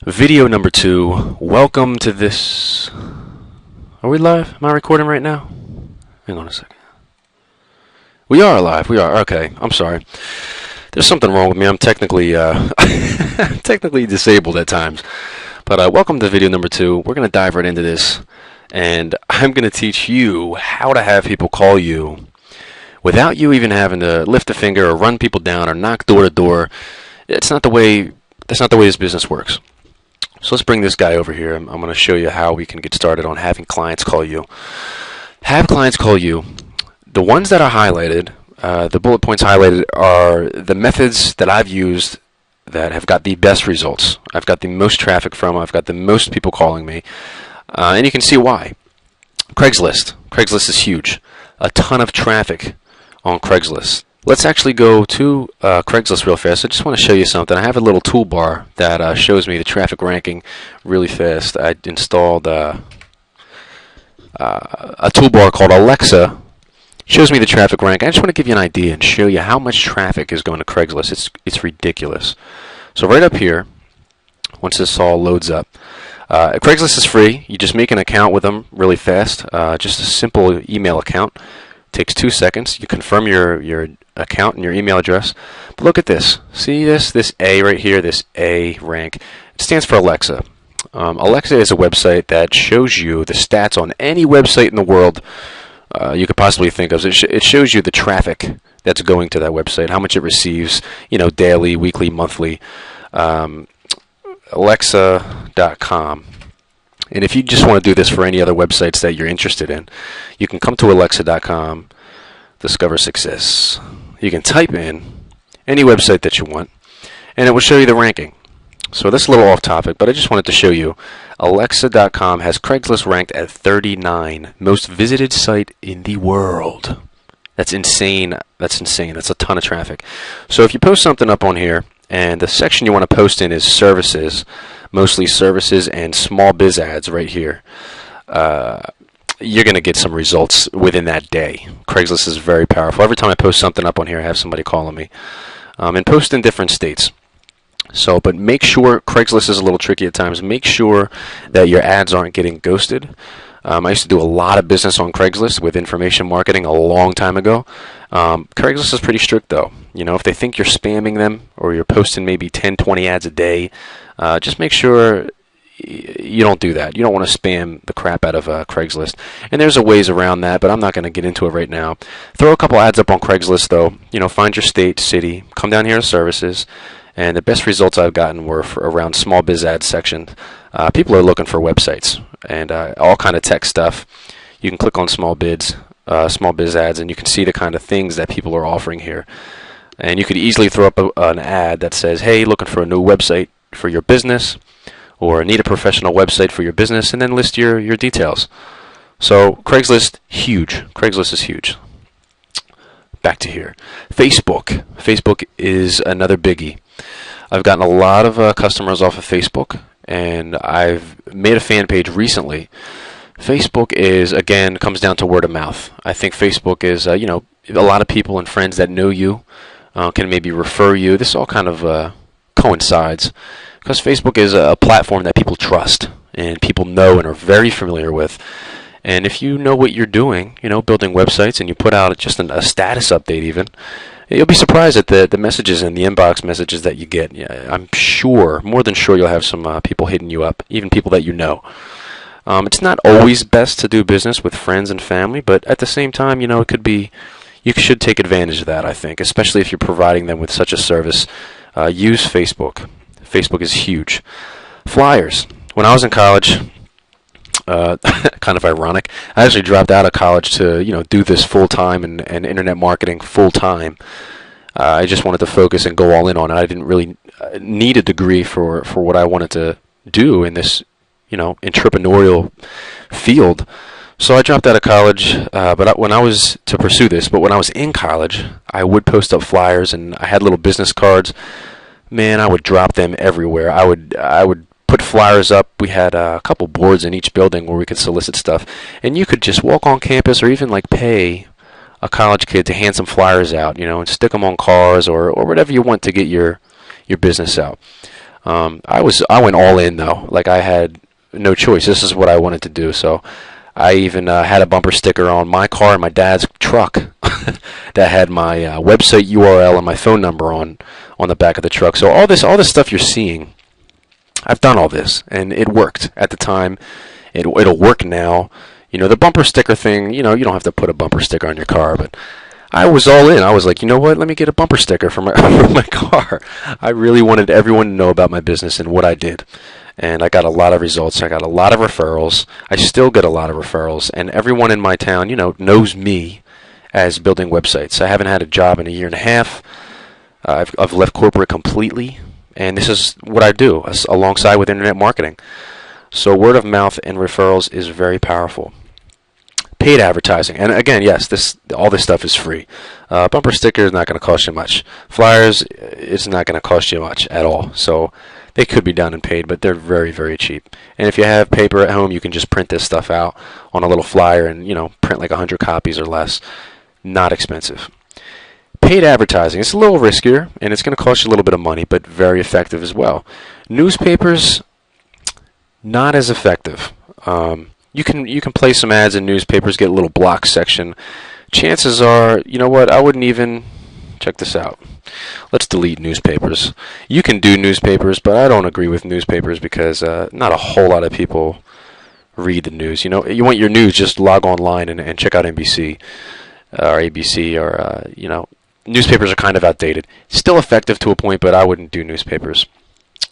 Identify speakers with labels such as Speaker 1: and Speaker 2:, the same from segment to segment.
Speaker 1: Video number 2. Welcome to this. Are we live? Am I recording right now? Hang on a second. We are live. We are. Okay. I'm sorry. There's something wrong with me. I'm technically technically disabled at times. But welcome to video number 2. We're going to dive right into this. And I'm going to teach you how to have people call you without you even having to lift a finger or run people down or knock door to door. That's not the way this business works. So let's bring this guy over here. I'm going to show you how we can get started on having clients call you. Have clients call you. The ones that are highlighted, the bullet points highlighted, are the methods that I've used that have got the best results. I've got the most traffic from. I've got the most people calling me. And you can see why. Craigslist. Craigslist is huge. A ton of traffic on Craigslist. Let's actually go to Craigslist real fast. I just want to show you something. I have a little toolbar that shows me the traffic ranking really fast. I installed a toolbar called Alexa. Shows me the traffic rank. I just want to give you an idea and show you how much traffic is going to Craigslist. It's ridiculous. So right up here, once this all loads up, Craigslist is free. You just make an account with them really fast. Just a simple email account. Takes 2 seconds. You confirm your account and your email address. But look at this. See this A right here, this A rank. It stands for Alexa. Alexa is a website that shows you the stats on any website in the world you could possibly think of. It shows you the traffic that's going to that website, how much it receives, daily, weekly, monthly. Alexa.com. And if you just want to do this for any other websites that you're interested in, you can come to Alexa.com, discover success. You can type in any website that you want, and it will show you the ranking. So that's a little off topic, but I just wanted to show you. Alexa.com has Craigslist ranked at 39, most visited site in the world. That's insane. That's insane. That's a ton of traffic. So if you post something up on here, and the section you want to post in is services, mostly services and small biz ads right here, you're going to get some results within that day. Craigslist is very powerful. Every time I post something up on here, I have somebody calling me. And post in different states. So, but make sure, Craigslist is a little tricky at times, make sure that your ads aren't getting ghosted. I used to do a lot of business on Craigslist with information marketing a long time ago. Craigslist is pretty strict though. If they think you're spamming them or you're posting maybe 10, 20 ads a day, just make sure you don't do that. You don't want to spam the crap out of Craigslist. And there's a ways around that, but I'm not going to get into it right now. Throw a couple ads up on Craigslist though. Find your state, city, come down here to services. And the best results I've gotten were for around small biz ads section. People are looking for websites and all kind of tech stuff. You can click on small biz ads, and you can see the kind of things that people are offering here. And you could easily throw up an ad that says, "Hey, looking for a new website for your business," or "Need a professional website for your business," and then list your details. So Craigslist, huge. Craigslist is huge. Back to here. Facebook. Facebook is another biggie. I've gotten a lot of customers off of Facebook, and I've made a fan page recently. Facebook is, again, comes down to word of mouth. I think Facebook is, a lot of people and friends that know you can maybe refer you. This all kind of coincides because Facebook is a platform that people trust and people know and are very familiar with. And if you know what you're doing, building websites, and you put out just a status update even, you'll be surprised at the messages and the inbox messages that you get. Yeah, I'm sure, more than sure, you'll have some people hitting you up, even people that you know. It's not always best to do business with friends and family, but at the same time, it could be, you should take advantage of that, I think, especially if you're providing them with such a service. Use Facebook. Facebook is huge. Flyers. When I was in college, kind of ironic, I actually dropped out of college to do this full time and internet marketing full time. I just wanted to focus and go all in on it. I didn't really need a degree for what I wanted to do in this entrepreneurial field. So I dropped out of college, when I was in college, I would post up flyers, and I had little business cards. Man, I would drop them everywhere. I would put flyers up. We had a couple boards in each building where we could solicit stuff, and you could just walk on campus or even pay a college kid to hand some flyers out, and stick them on cars or whatever you want to get your business out. I went all in though. Like I had no choice. This is what I wanted to do. So I even had a bumper sticker on my car and my dad's truck that had my website URL and my phone number on the back of the truck. So all this stuff you're seeing, I've done all this, and it worked at the time. It'll work now. You know, the bumper sticker thing, you know, you don't have to put a bumper sticker on your car, but I was all in. I was like, you know what? Let me get a bumper sticker for my for my car. I really wanted everyone to know about my business and what I did. And I got a lot of results. I got a lot of referrals. I still get a lot of referrals, and everyone in my town, you know, knows me as building websites. I haven't had a job in a year and a half. I've left corporate completely, and this is what I do alongside with internet marketing. So word of mouth and referrals is very powerful. Paid advertising, and again, yes, all this stuff is free. Bumper sticker is not going to cost you much. Flyers, it's not going to cost you much at all. So they could be done and paid, but they're very, very cheap. And if you have paper at home, you can just print this stuff out on a little flyer and, you know, print like 100 copies or less. Not expensive. Paid advertising, it's a little riskier, and it's going to cost you a little bit of money, but very effective as well. Newspapers, not as effective. You can place some ads in newspapers, get a little block section. Chances are, you know what, I wouldn't even, check this out. Let's delete newspapers. You can do newspapers, but I don't agree with newspapers because not a whole lot of people read the news. You know, you want your news, just log online and check out NBC or ABC or, you know, newspapers are kind of outdated. Still effective to a point, but I wouldn't do newspapers.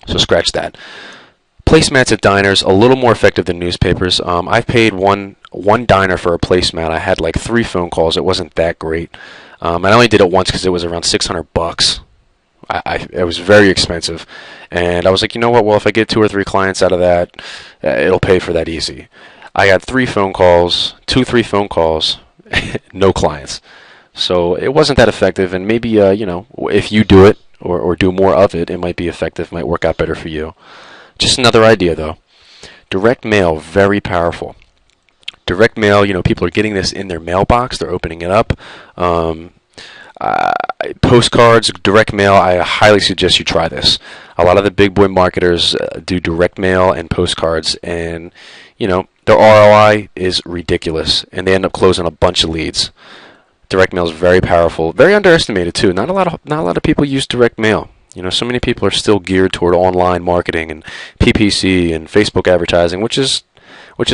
Speaker 1: So scratch that. Placemats at diners, a little more effective than newspapers. I've paid one diner for a placemat. I had like 3 phone calls. It wasn't that great. I only did it once because it was around $600. It was very expensive, and I was like, you know what? Well, if I get 2 or 3 clients out of that, it'll pay for that easy. I got 3 phone calls, 3 phone calls, no clients. So it wasn't that effective, and maybe you know, if you do it or do more of it, it might be effective. Might work out better for you. Just another idea, though. Direct mail, very powerful. Direct mail, you know, people are getting this in their mailbox. They're opening it up. Postcards, direct mail, I highly suggest you try this. A lot of the big boy marketers do direct mail and postcards, and, you know, their ROI is ridiculous, and they end up closing a bunch of leads. Direct mail is very powerful, very underestimated, too. Not a lot of people use direct mail. You know, so many people are still geared toward online marketing and PPC and Facebook advertising, which is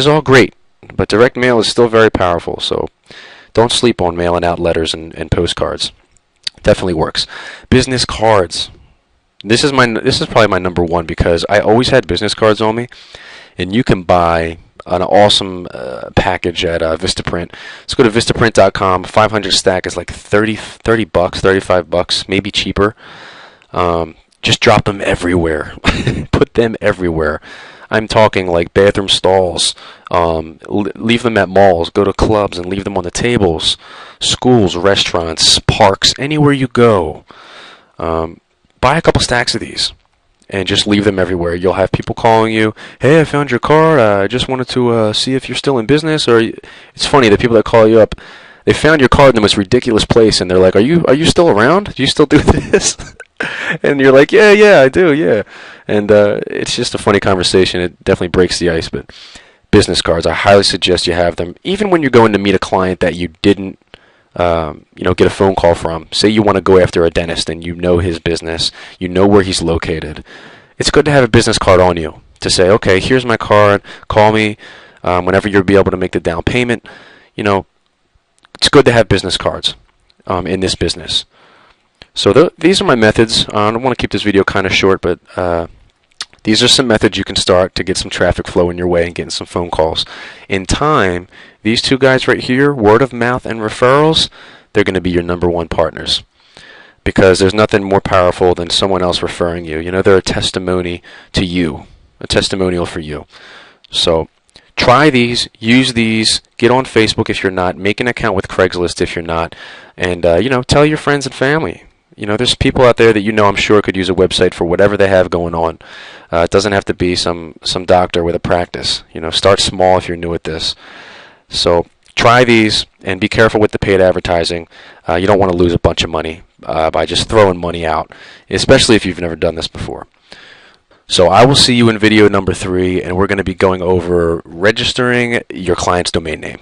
Speaker 1: all great. But direct mail is still very powerful, so don't sleep on mailing out letters and postcards. Definitely works. Business cards. This is probably my number one because I always had business cards on me, and you can buy an awesome package at Vistaprint. Let's go to Vistaprint.com. 500 stack is like $30, $35, maybe cheaper. Just drop them everywhere. Put them everywhere. I'm talking like bathroom stalls. Leave them at malls. Go to clubs and leave them on the tables. Schools, restaurants, parks, anywhere you go. Buy a couple stacks of these and just leave them everywhere. You'll have people calling you, hey, I found your card. I just wanted to see if you're still in business. Or it's funny, the people that call you up, they found your card in the most ridiculous place, and they're like, are you still around? Do you still do this? And you're like, yeah, I do, yeah. And it's just a funny conversation. It definitely breaks the ice. But business cards, I highly suggest you have them. Even when you're going to meet a client that you didn't, get a phone call from. Say you want to go after a dentist and you know his business, you know where he's located. It's good to have a business card on you to say, okay, here's my card. Call me whenever you'll be able to make the down payment. You know, it's good to have business cards in this business. So these are my methods. I don't want to keep this video kind of short, but these are some methods you can start to get some traffic flow in your way and getting some phone calls. In time, these 2 guys right here, word of mouth and referrals, they're going to be your number 1 partners. Because there's nothing more powerful than someone else referring you. You know, they're a testimony to you, a testimonial for you. So try these, use these, get on Facebook if you're not, make an account with Craigslist if you're not, and tell your friends and family. You know, there's people out there that you know I'm sure could use a website for whatever they have going on. It doesn't have to be some doctor with a practice. You know, start small if you're new at this. So try these and be careful with the paid advertising. You don't want to lose a bunch of money by just throwing money out, especially if you've never done this before. So I will see you in video number 3, and we're going to be going over registering your client's domain name.